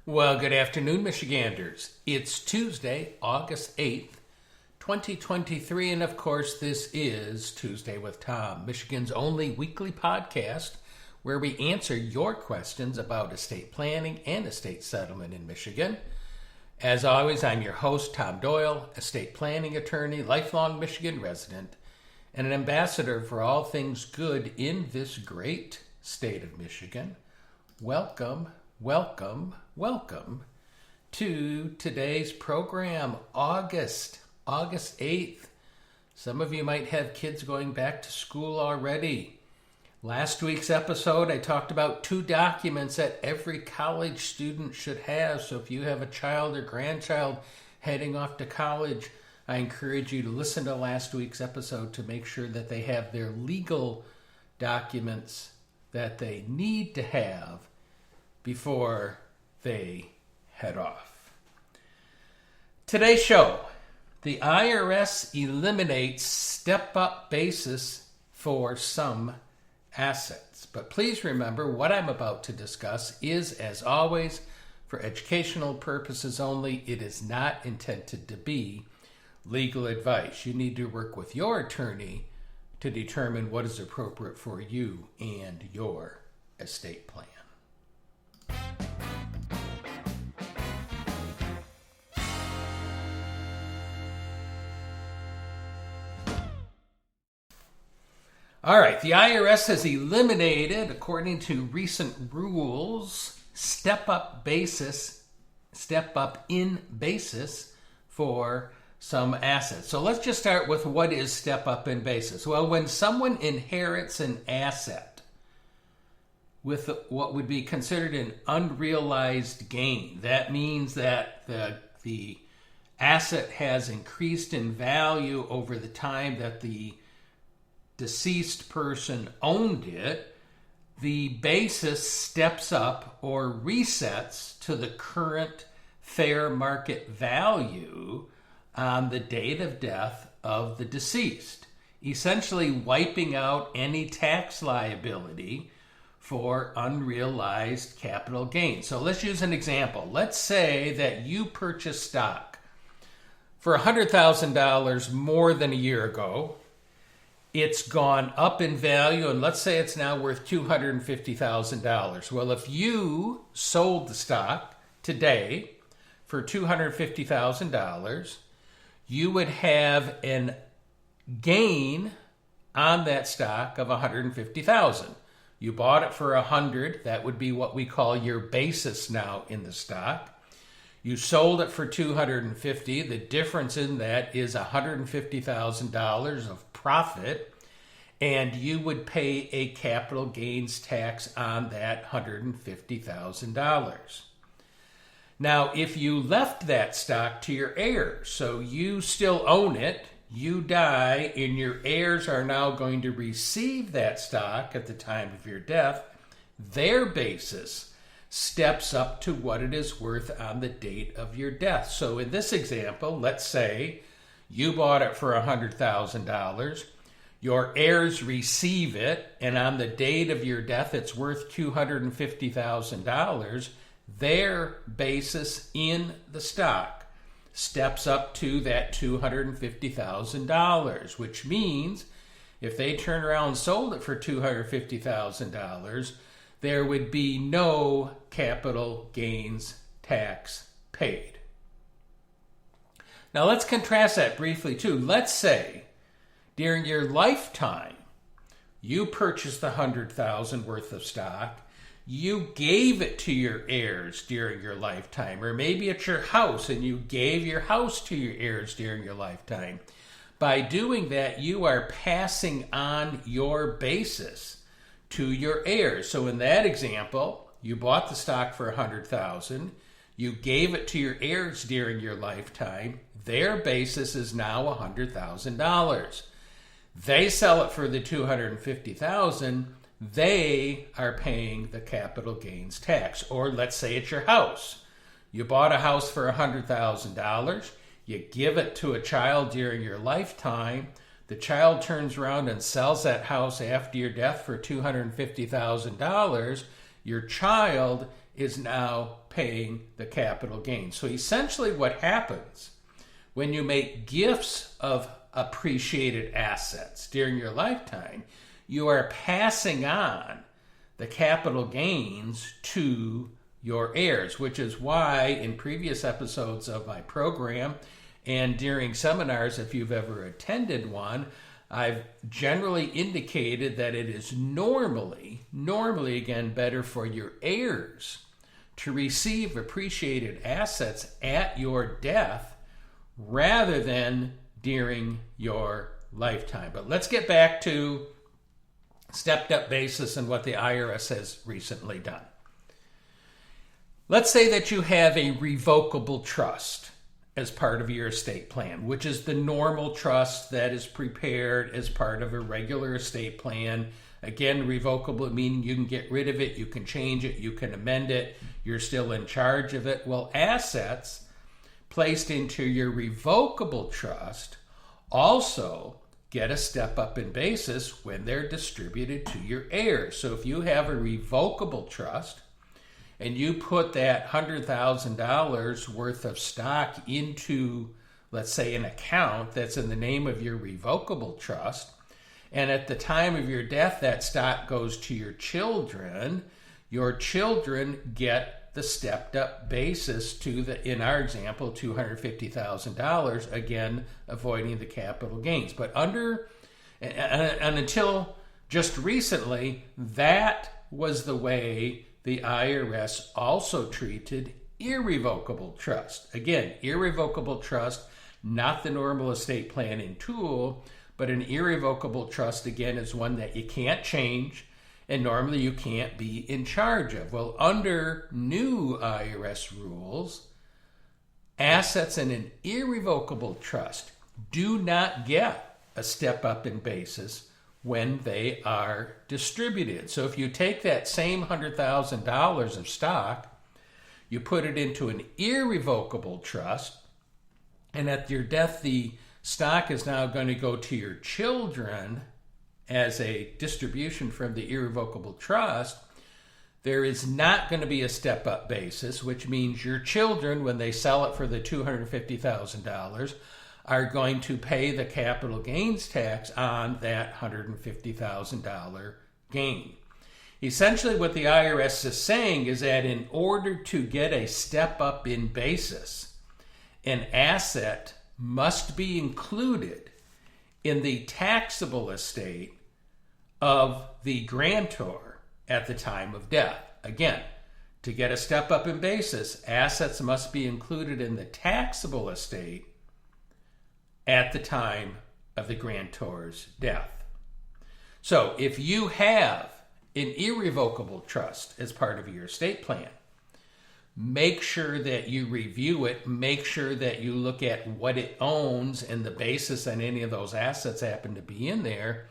Well, good afternoon, Michiganders. It's Tuesday, August 8th, 2023, and of course, this is Tuesday with Tom, Michigan's only weekly podcast where we answer your questions about estate planning and estate settlement in Michigan. As always, I'm your host, Tom Doyle, estate planning attorney, lifelong Michigan resident, and an ambassador for all things good in this great state of Michigan. Welcome to today's program, August 8th. Some of you might have kids going back to school already. Last week's episode, I talked about 2 documents that every college student should have. So if you have a child or grandchild heading off to college, I encourage you to listen to last week's episode to make sure that they have their legal documents that they need to have before they head off. Today's show, the IRS eliminates step-up basis for some assets. But please remember, what I'm about to discuss is, as always, for educational purposes only. It is not intended to be legal advice. You need to work with your attorney to determine what is appropriate for you and your estate plan. All right, the IRS has eliminated, according to recent rules, step-up in basis for some assets. So let's just start with what is step-up in basis. Well, when someone inherits an asset with what would be considered an unrealized gain, that means that the asset has increased in value over the time that the deceased person owned it, the basis steps up or resets to the current fair market value on the date of death of the deceased, essentially wiping out any tax liability for unrealized capital gains. So let's use an example. Let's say that you purchased stock for $100,000 more than a year ago. It's gone up in value, and let's say it's now worth $250,000. Well, if you sold the stock today for $250,000, you would have a gain on that stock of $150,000. You bought it for $100,000. That would be what we call your basis now in the stock. You sold it for $250,000. The difference in that is $150,000 of profit, and you would pay a capital gains tax on that $150,000. Now, if you left that stock to your heirs, so you still own it, you die, and your heirs are now going to receive that stock at the time of your death, their basis steps up to what it is worth on the date of your death. So in this example, let's say you bought it for $100,000, your heirs receive it, and on the date of your death it's worth $250,000, their basis in the stock steps up to that $250,000, which means if they turn around and sold it for $250,000, there would be no capital gains tax paid. Now let's contrast that briefly too. Let's say during your lifetime, you purchased the $100,000 worth of stock. You gave it to your heirs during your lifetime, or maybe it's your house and you gave your house to your heirs during your lifetime. By doing that, you are passing on your basis to your heirs. So in that example, you bought the stock for $100,000. You gave it to your heirs during your lifetime. Their basis is now $100,000. They sell it for the $250,000. They are paying the capital gains tax. Or let's say it's your house. You bought a house for $100,000. You give it to a child during your lifetime. The child turns around and sells that house after your death for $250,000. Your child is now paying the capital gain. So essentially what happens when you make gifts of appreciated assets during your lifetime, you are passing on the capital gains to your heirs, which is why in previous episodes of my program and during seminars, if you've ever attended one, I've generally indicated that it is normally again, better for your heirs to receive appreciated assets at your death rather than during your lifetime. But let's get back to stepped up basis and what the IRS has recently done. Let's say that you have a revocable trust as part of your estate plan, which is the normal trust that is prepared as part of a regular estate plan. Again, revocable meaning you can get rid of it, you can change it, you can amend it, you're still in charge of it. Well, assets placed into your revocable trust also get a step up in basis when they're distributed to your heirs. So if you have a revocable trust and you put that $100,000 worth of stock into, let's say, an account that's in the name of your revocable trust, and at the time of your death that stock goes to your children get the stepped up basis to the, in our example, $250,000, again, avoiding the capital gains. But until just recently, that was the way the IRS also treated irrevocable trust. Again, irrevocable trust, not the normal estate planning tool, but an irrevocable trust, again, is one that you can't change and normally you can't be in charge of. Well, under new IRS rules, assets in an irrevocable trust do not get a step up in basis when they are distributed. So if you take that same $100,000 of stock, you put it into an irrevocable trust, and at your death, the stock is now going to go to your children as a distribution from the irrevocable trust, there is not going to be a step up basis, which means your children, when they sell it for the $250,000, are going to pay the capital gains tax on that $150,000 gain. Essentially, what the IRS is saying is that in order to get a step up in basis, an asset must be included in the taxable estate of the grantor at the time of death. Again, to get a step up in basis, assets must be included in the taxable estate at the time of the grantor's death. So if you have an irrevocable trust as part of your estate plan, make sure that you review it, make sure that you look at what it owns and the basis on any of those assets happen to be in there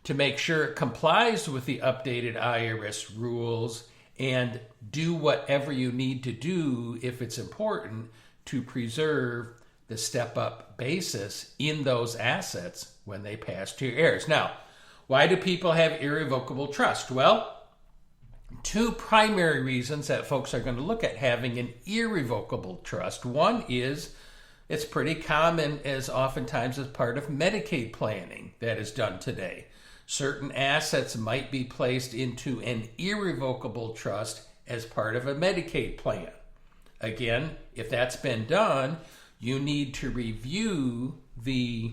to make sure it complies with the updated IRS rules, and do whatever you need to do if it's important to preserve the step-up basis in those assets when they pass to your heirs. Now, why do people have irrevocable trust? Well, two primary reasons that folks are going to look at having an irrevocable trust. One is it's pretty common as oftentimes as part of Medicaid planning that is done today. Certain assets might be placed into an irrevocable trust as part of a Medicaid plan. Again, if that's been done, you need to review the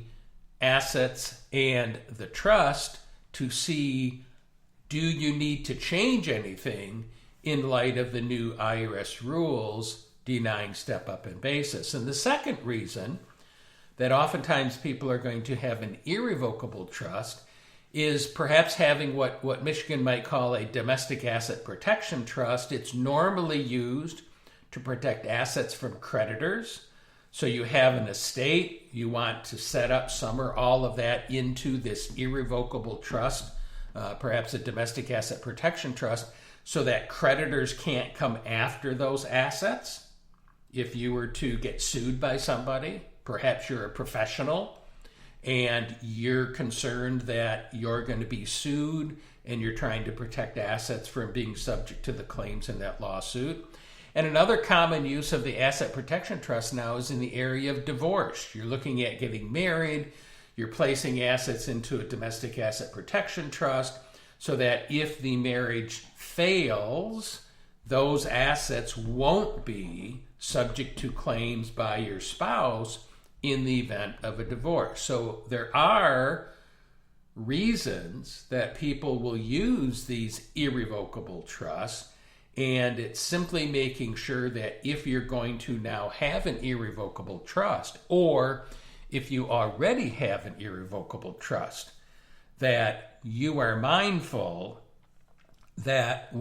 assets and the trust to see, do you need to change anything in light of the new IRS rules denying step up in basis? And the second reason that oftentimes people are going to have an irrevocable trust is perhaps having what Michigan might call a domestic asset protection trust. It's normally used to protect assets from creditors. So you have an estate, you want to set up some or all of that into this irrevocable trust, perhaps a domestic asset protection trust, so that creditors can't come after those assets. If you were to get sued by somebody, perhaps you're a professional and you're concerned that you're going to be sued and you're trying to protect assets from being subject to the claims in that lawsuit. And another common use of the asset protection trust now is in the area of divorce. You're looking at getting married, you're placing assets into a domestic asset protection trust so that if the marriage fails, those assets won't be subject to claims by your spouse in the event of a divorce. So there are reasons that people will use these irrevocable trusts, and it's simply making sure that if you're going to now have an irrevocable trust, or if you already have an irrevocable trust, that you are mindful that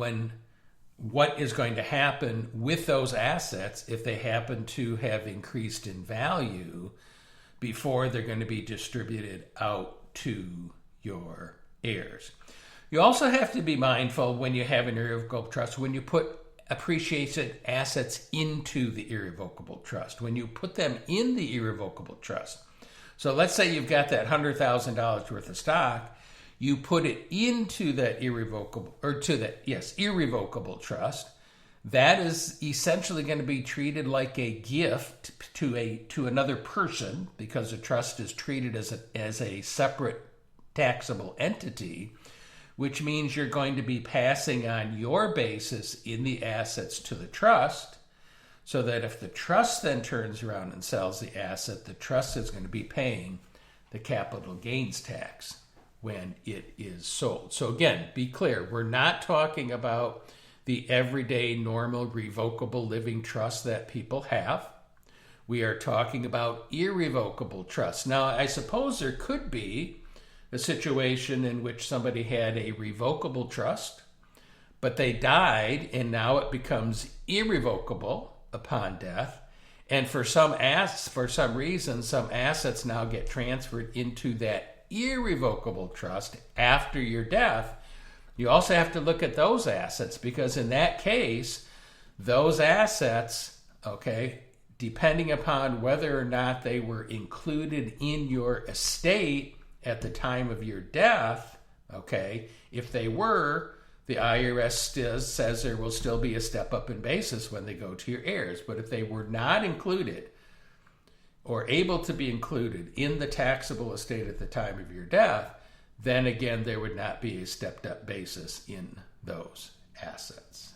what is going to happen with those assets if they happen to have increased in value before they're going to be distributed out to your heirs. You also have to be mindful when you have an irrevocable trust, when you put appreciated assets into the irrevocable trust, when you put them in the irrevocable trust. So let's say you've got that $100,000 worth of stock, you put it into that irrevocable trust. That is essentially going to be treated like a gift to another person, because the trust is treated as a separate taxable entity, which means you're going to be passing on your basis in the assets to the trust, so that if the trust then turns around and sells the asset, the trust is going to be paying the capital gains tax when it is sold. So again, be clear, we're not talking about the everyday normal revocable living trust that people have. We are talking about irrevocable trusts. Now, I suppose there could be a situation in which somebody had a revocable trust, but they died and now it becomes irrevocable upon death. And for some reason, some assets now get transferred into that irrevocable trust after your death. You also have to look at those assets, because in that case, those assets, depending upon whether or not they were included in your estate at the time of your death, if they were, the IRS says there will still be a step up in basis when they go to your heirs. But if they were not included or able to be included in the taxable estate at the time of your death, then again, there would not be a stepped up basis in those assets.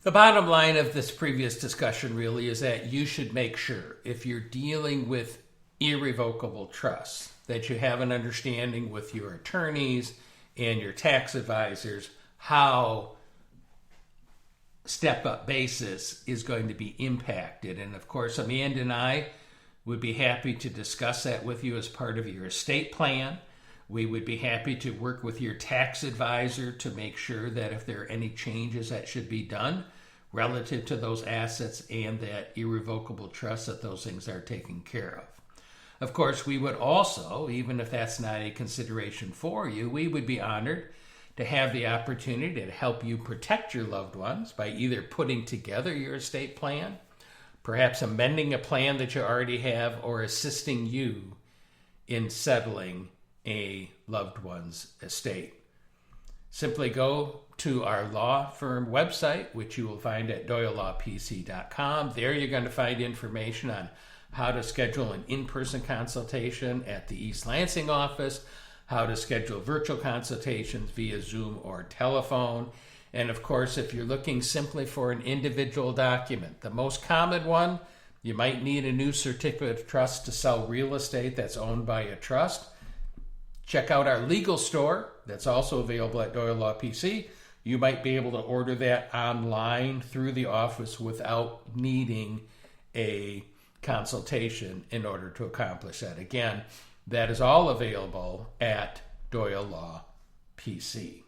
The bottom line of this previous discussion really is that you should make sure, if you're dealing with irrevocable trusts, that you have an understanding with your attorneys and your tax advisors how step-up basis is going to be impacted. And of course, Amanda and I would be happy to discuss that with you as part of your estate plan. We would be happy to work with your tax advisor to make sure that if there are any changes that should be done relative to those assets and that irrevocable trust, that those things are taken care of. Of course, we would also, even if that's not a consideration for you, we would be honored to have the opportunity to help you protect your loved ones by either putting together your estate plan, perhaps amending a plan that you already have, or assisting you in settling a loved one's estate. Simply go to our law firm website, which you will find at doylelawpc.com. There you're going to find information on how to schedule an in-person consultation at the East Lansing office, how to schedule virtual consultations via Zoom or telephone. And of course, if you're looking simply for an individual document, the most common one, you might need a new certificate of trust to sell real estate that's owned by a trust. Check out our legal store that's also available at Doyle Law PC. You might be able to order that online through the office without needing a consultation in order to accomplish that. Again, that is all available at Doyle Law PC.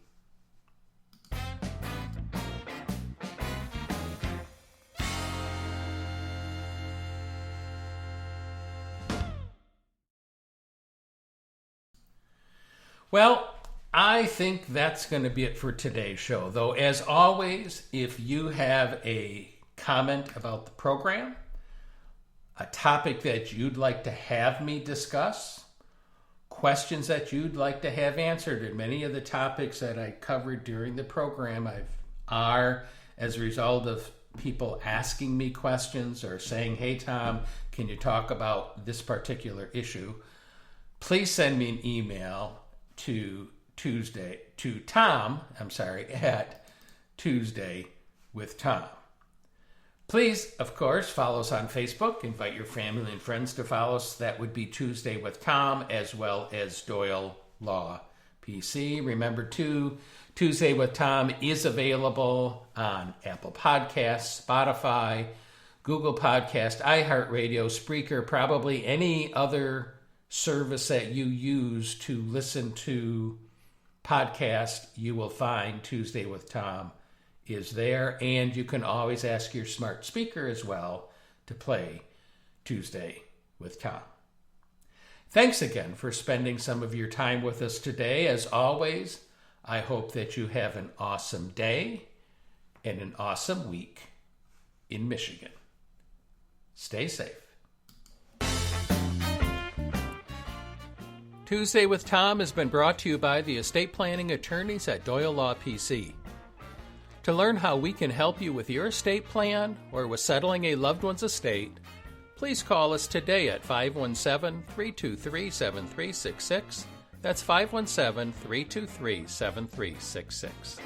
Well, I think that's going to be it for today's show. Though, as always, if you have a comment about the program, a topic that you'd like to have me discuss, questions that you'd like to have answered, and many of the topics that I covered during the program are as a result of people asking me questions or saying, hey, Tom, can you talk about this particular issue? Please send me an email to Tom at Tuesday with Tom. Please, of course, follow us on Facebook. Invite your family and friends to follow us. That would be Tuesday with Tom, as well as Doyle Law PC. Remember, Tuesday with Tom is available on Apple Podcasts, Spotify, Google Podcast, iHeartRadio, Spreaker, probably any other service that you use to listen to podcasts. You will find Tuesday with Tom is there, and you can always ask your smart speaker as well to play Tuesday with Tom. Thanks again for spending some of your time with us today. As always, I hope that you have an awesome day and an awesome week in Michigan. Stay safe. Tuesday with Tom has been brought to you by the estate planning attorneys at Doyle Law PC. To learn how we can help you with your estate plan or with settling a loved one's estate, please call us today at 517-323-7366. That's 517-323-7366.